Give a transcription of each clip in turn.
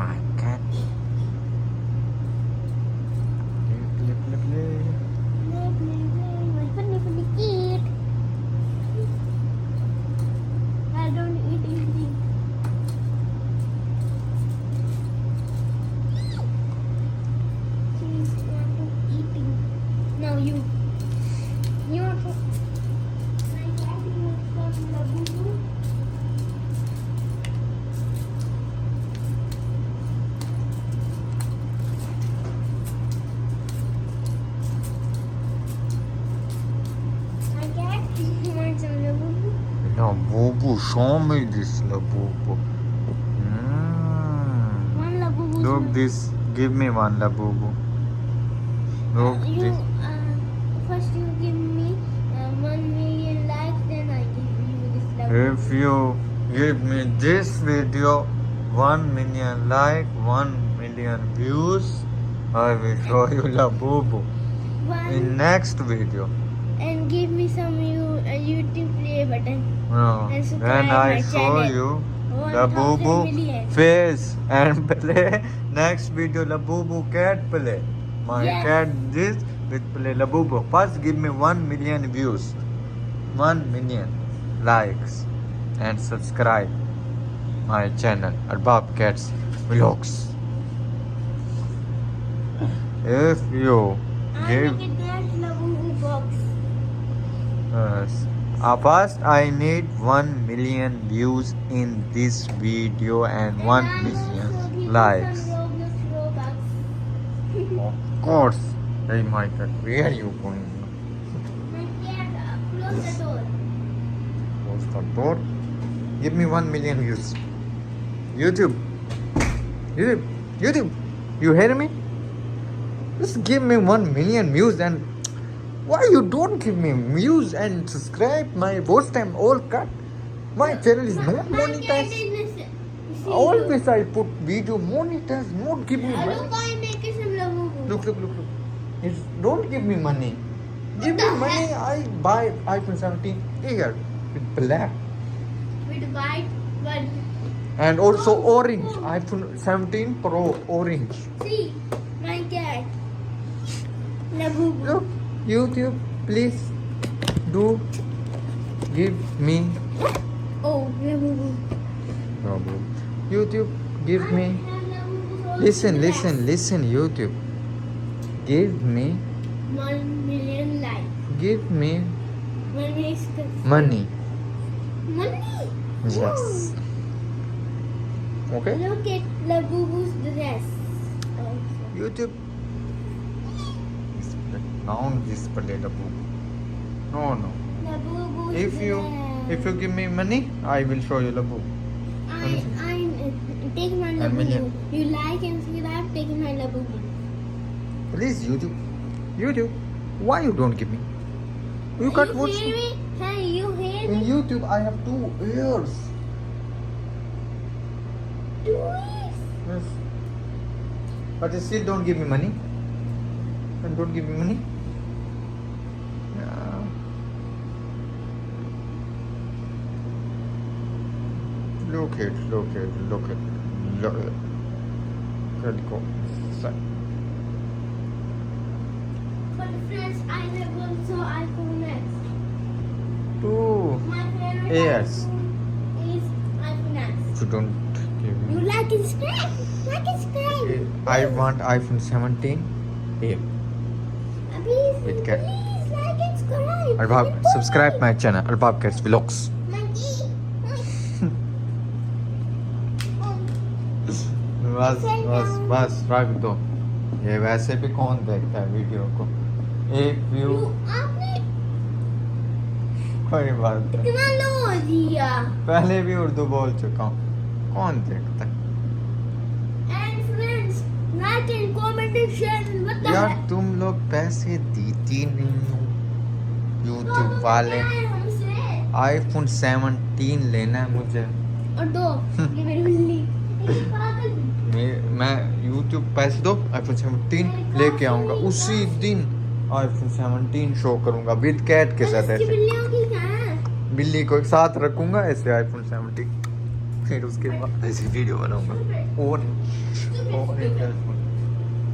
my cat. Play, play, play, My funny kid. I don't eat anything. She's want to eating. Now you. You want to. My daddy wants to love you. My cat wants some love. Labubu, show me this Labubu. One labubu. Look this. Give me one Labubu. Look You this. first you give me 1 million likes, then I give you this labubu. If you give me this video 1 million like, 1 million views, I will show you Labubu in One, next video. and give me some YouTube play button. No. And subscribe Then I my show channel. you 1,000 Labubu million. face and play next video Labubu cat play. My Yes. cat this with play Labubu. First give me 1 million views, 1 million likes, and subscribe my channel Arbab Cats Vlogs. If you give Look at that labubu box. us first I need 1 million views in this video and 1 And I also million give you likes. some Robux. Of course. Hey my cat, where are you going? My cat, close the door. Close the door. Give me 1 million views. YouTube. YouTube. YouTube. You hear me? Just give me 1 million views and why you don't give me views and subscribe my first time all cut? My channel is not My cat monetized. is missing. See Always I put video monetized, not give me you. money. Look, I make it some labubu. Look. It's, don't give me money. Give me the money, I buy iPhone 17 here with black. With white one. And also Oh, orange. oh. iPhone 17 Pro orange. See, my cat. Labubu. Look, YouTube, please do give me. Oh, labubu. YouTube, give I me. have labubu all Listen, in listen, YouTube. Give me, 1 million likes. give me 1 million subscribers. money. Money? Yes. Okay? Look at labubu's dress. Also. YouTube. Now this potato poop. No. Labubu's If you give me money, I will show you Labu. I take my A million. labubu. You like and subscribe, take my labubu. Please YouTube. Why you don't give me? You can't watch hear me? Hey, you hear in me? YouTube. I have 2 ears. Do it. Yes. But you still don't give me money. And don't give me money. Yeah. Look it. Let go. For the friends, I have also iPhone X. 2 My favorite Yes. iPhone is iPhone X. You don't give You me. like and subscribe. Like and subscribe. I want iPhone 17 here. Please, With cat. please like and subscribe. Arbab, And put subscribe me- my channel Arbab Cats Vlogs. Monkey. बस रख दो ये वैसे भी कौन देखता है video को एक व्यू You आपने कोई बात नहीं कितना लो दिया? पहले भी उर्दू बोल चुका हूँ कौन देखता है And friends, like and comment and share. What the यार heck? तुम लोग पैसे देती नहीं हो तो यूट्यूब हम वाले क्या है हमसे? आईफोन 17 लेना है मुझे और दो ये मेरी बिल्ली ये पागल मैं यूट्यूब पैसे दो आईफोन 17 लेके आऊंगा उसी दिन आईफोन 17 शो करूंगा विद कैट के साथ इसकी ऐसे बिल्लियों की कहाँ है? बिल्ली को एक साथ रखूंगा ऐसे आईफोन 17 फिर उसके बाद ऐसी वीडियो बनाऊंगा।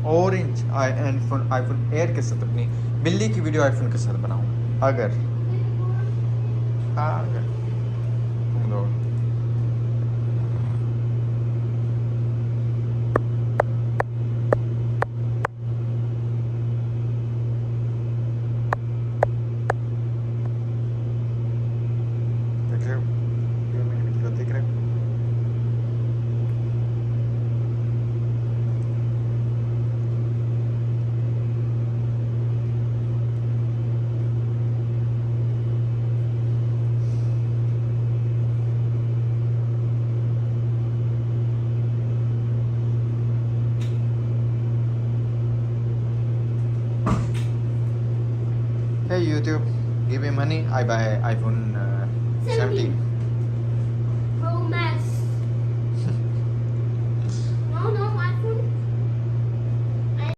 ऑरेंज आईफोन एयर के साथ अपनी बिल्ली की वीडियो आईफोन के साथ बनाऊंगा अगर तुम लोग देख रहे हो, ये मेरी वीडियो देख रहे हो। Hey YouTube, give me money, I buy iPhone 17. Pro Max.